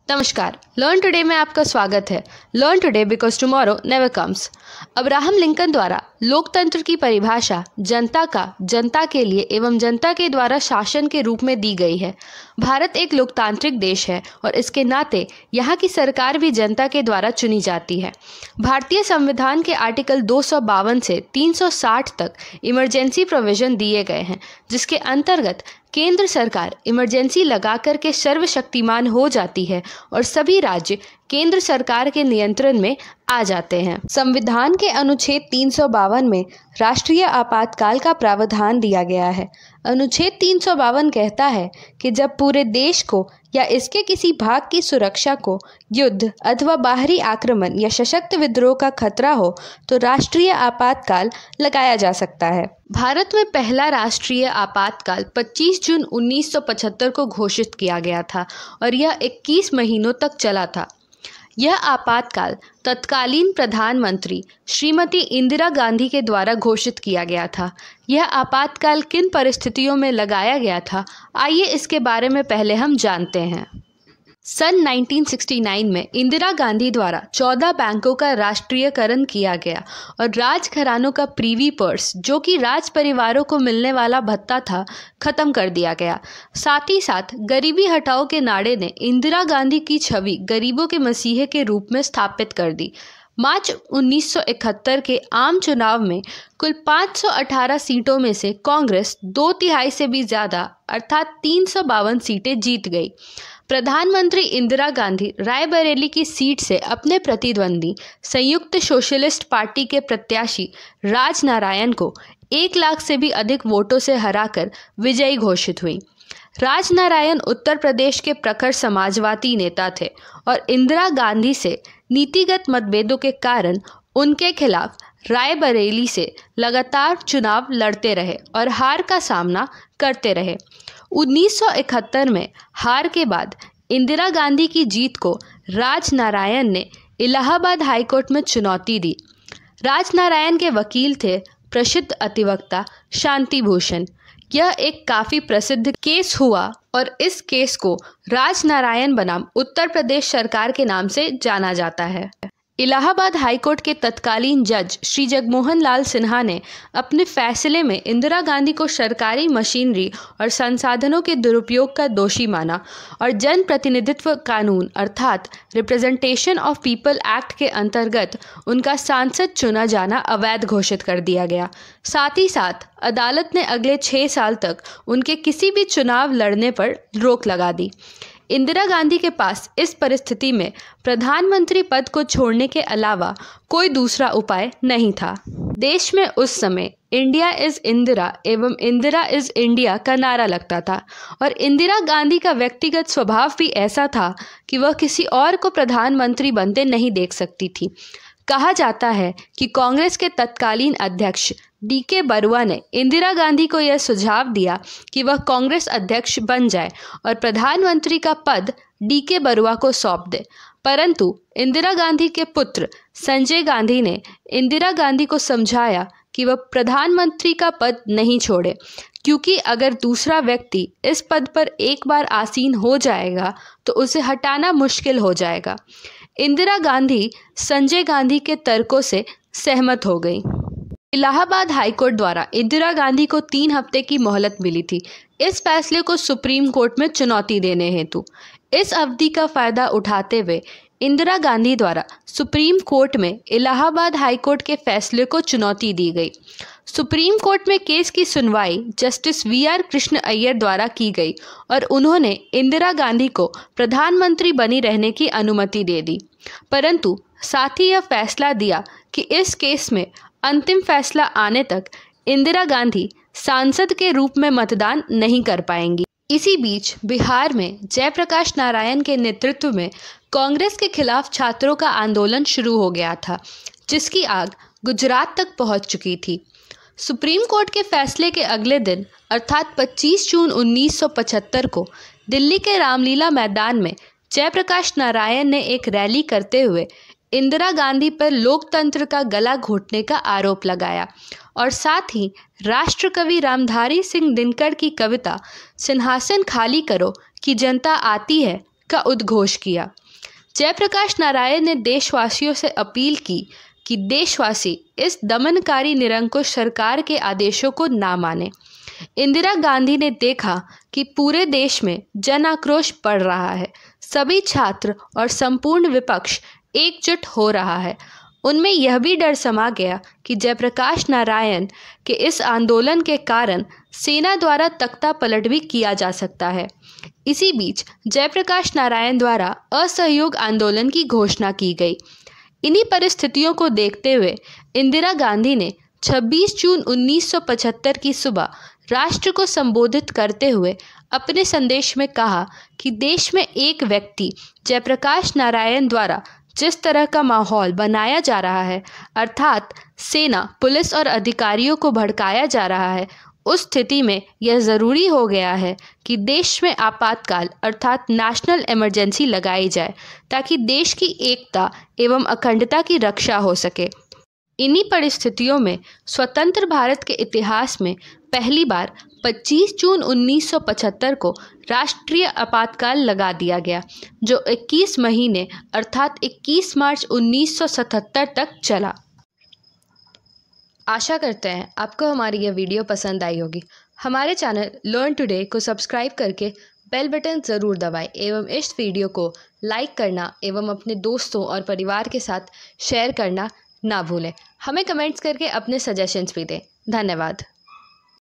नमस्कार, learn today में आपका स्वागत है। Learn today because tomorrow never comes. Abraham Lincoln द्वारा लोकतंत्र की परिभाषा जनता का, जनता के लिए एवं जनता के द्वारा शासन के रूप में दी गई है। भारत एक लोकतांत्रिक देश है और इसके नाते यहाँ की सरकार भी जनता के द्वारा चुनी जाती है। भारतीय संविधान के आर्टिकल 252 से 360 तक इमरजेंसी प्रोविजन दिए गए हैं, जिसके अंतर्गत केंद्र सरकार इमरजेंसी लगाकर के सर्वशक्तिमान हो जाती है और सभी राज्य केंद्र सरकार के नियंत्रण में आ जाते हैं। संविधान के अनुच्छेद 352 में राष्ट्रीय आपातकाल का प्रावधान दिया गया है। अनुच्छेद 352 कहता है कि जब पूरे देश को या इसके किसी भाग की सुरक्षा को युद्ध अथवा बाहरी आक्रमण या सशक्त विद्रोह का खतरा हो तो राष्ट्रीय आपातकाल लगाया जा सकता है। भारत में पहला राष्ट्रीय आपातकाल 25 जून 1975 को घोषित किया गया था और यह 21 महीनों तक चला था। यह आपातकाल तत्कालीन प्रधानमंत्री श्रीमती इंदिरा गांधी के द्वारा घोषित किया गया था। यह आपातकाल किन परिस्थितियों में लगाया गया था, आइए इसके बारे में पहले हम जानते हैं। सन 1969 में इंदिरा गांधी द्वारा 14 बैंकों का राष्ट्रीयकरण किया गया और राजघरानों का प्रीवी पर्स, जो कि राज परिवारों को मिलने वाला भत्ता था, खत्म कर दिया गया। साथ ही साथ गरीबी हटाओ के नारे ने इंदिरा गांधी की छवि गरीबों के मसीहे के रूप में स्थापित कर दी। मार्च 1971 के आम चुनाव में कुल 518 सीटों में से कांग्रेस 2/3 से भी ज़्यादा अर्थात 352 सीटें जीत गई। प्रधानमंत्री इंदिरा गांधी रायबरेली की सीट से अपने प्रतिद्वंदी संयुक्त सोशलिस्ट पार्टी के प्रत्याशी राजनारायण को 1 लाख से भी अधिक वोटों से हराकर विजयी घोषित हुई। राजनारायण उत्तर प्रदेश के प्रखर समाजवादी नेता थे और इंदिरा गांधी से नीतिगत मतभेदों के कारण उनके खिलाफ रायबरेली से लगातार चुनाव लड़ते रहे और हार का सामना करते रहे। 1971 में हार के बाद इंदिरा गांधी की जीत को राजनारायण ने इलाहाबाद हाईकोर्ट में चुनौती दी। राजनारायण के वकील थे प्रसिद्ध अधिवक्ता शांति भूषण। यह एक काफ़ी प्रसिद्ध केस हुआ और इस केस को राजनारायण बनाम उत्तर प्रदेश सरकार के नाम से जाना जाता है। इलाहाबाद हाईकोर्ट के तत्कालीन जज श्री जगमोहन लाल सिन्हा ने अपने फैसले में इंदिरा गांधी को सरकारी मशीनरी और संसाधनों के दुरुपयोग का दोषी माना और जन प्रतिनिधित्व कानून अर्थात रिप्रेजेंटेशन ऑफ पीपल एक्ट के अंतर्गत उनका सांसद चुना जाना अवैध घोषित कर दिया गया। साथ ही साथ अदालत ने अगले 6 साल तक उनके किसी भी चुनाव लड़ने पर रोक लगा दी। इंदिरा गांधी के पास इस परिस्थिति में प्रधानमंत्री पद को छोड़ने के अलावा कोई दूसरा उपाय नहीं था। देश में उस समय इंडिया इज़ इंदिरा एवं इंदिरा इज़ इंडिया का नारा लगता था और इंदिरा गांधी का व्यक्तिगत स्वभाव भी ऐसा था कि वह किसी और को प्रधानमंत्री बनते नहीं देख सकती थी। कहा जाता है कि कांग्रेस के तत्कालीन अध्यक्ष DK बरुआ ने इंदिरा गांधी को यह सुझाव दिया कि वह कांग्रेस अध्यक्ष बन जाए और प्रधानमंत्री का पद DK बरुआ को सौंप दे, परंतु इंदिरा गांधी के पुत्र संजय गांधी ने इंदिरा गांधी को समझाया कि वह प्रधानमंत्री का पद नहीं छोड़े, क्योंकि अगर दूसरा व्यक्ति इस पद पर एक बार आसीन हो जाएगा तो उसे हटाना मुश्किल हो जाएगा। इंदिरा गांधी संजय गांधी के तर्कों से सहमत हो गई। इलाहाबाद हाईकोर्ट द्वारा इंदिरा गांधी को 3 हफ्ते की मोहलत मिली थी इस फैसले को सुप्रीम कोर्ट में चुनौती देने हेतु। इस अवधि का फायदा उठाते हुए इंदिरा गांधी द्वारा सुप्रीम कोर्ट में इलाहाबाद हाईकोर्ट के फैसले को चुनौती दी गई। सुप्रीम कोर्ट में केस की सुनवाई जस्टिस VR कृष्ण अय्यर द्वारा की गई और उन्होंने इंदिरा गांधी को प्रधानमंत्री बनी रहने की अनुमति दे दी, परंतु साथ ही यह फैसला दिया कि इस केस में अंतिम फैसला आने तक इंदिरा गांधी सांसद के रूप में मतदान नहीं कर पाएंगी। इसी बीच बिहार में जयप्रकाश नारायण के नेतृत्व में कांग्रेस के खिलाफ छात्रों का आंदोलन शुरू हो गया था, जिसकी आग गुजरात तक पहुंच चुकी थी। सुप्रीम कोर्ट के फैसले के अगले दिन अर्थात 25 जून 1975 को दिल्ली के रामलीला मैदान में जयप्रकाश नारायण ने एक रैली करते हुए इंदिरा गांधी पर लोकतंत्र का गला घोटने का आरोप लगाया और साथ ही राष्ट्रकवि रामधारी सिंह दिनकर की कविता सिंहासन खाली करो कि जनता आती है का उद्घोष किया। जयप्रकाश नारायण ने देशवासियों से अपील की कि देशवासी इस दमनकारी निरंकुश सरकार के आदेशों को ना माने। इंदिरा गांधी ने देखा कि पूरे देश में जन आक्रोश बढ़ रहा है, सभी छात्र और संपूर्ण विपक्ष एकजुट हो रहा है। उनमें यह भी डर समा गया कि जयप्रकाश नारायण के इस आंदोलन के कारण सेना द्वारा तख्ता पलट भी किया जा सकता है। इसी बीच जयप्रकाश नारायण द्वारा असहयोग आंदोलन की घोषणा की गई। इन्हीं परिस्थितियों को देखते हुए इंदिरा गांधी ने 26 जून 1975 की सुबह राष्ट्र को संबोधित करते हुए अपने संदेश में कहा कि देश में एक व्यक्ति जयप्रकाश नारायण द्वारा जिस तरह का माहौल बनाया जा रहा है, अर्थात सेना, पुलिस और अधिकारियों को भड़काया जा रहा है, उस स्थिति में यह ज़रूरी हो गया है कि देश में आपातकाल अर्थात नेशनल इमरजेंसी लगाई जाए ताकि देश की एकता एवं अखंडता की रक्षा हो सके। इन्हीं परिस्थितियों में स्वतंत्र भारत के इतिहास में पहली बार 25 जून 1975 को राष्ट्रीय आपातकाल लगा दिया गया, जो 21 महीने अर्थात 21 मार्च 1977 तक चला। आशा करते हैं आपको हमारी यह वीडियो पसंद आई होगी। हमारे चैनल लर्न टुडे को सब्सक्राइब करके बेल बटन ज़रूर दबाएं एवं इस वीडियो को लाइक करना एवं अपने दोस्तों और परिवार के साथ शेयर करना ना भूलें। हमें कमेंट्स करके अपने सजेशंस भी दें। धन्यवाद।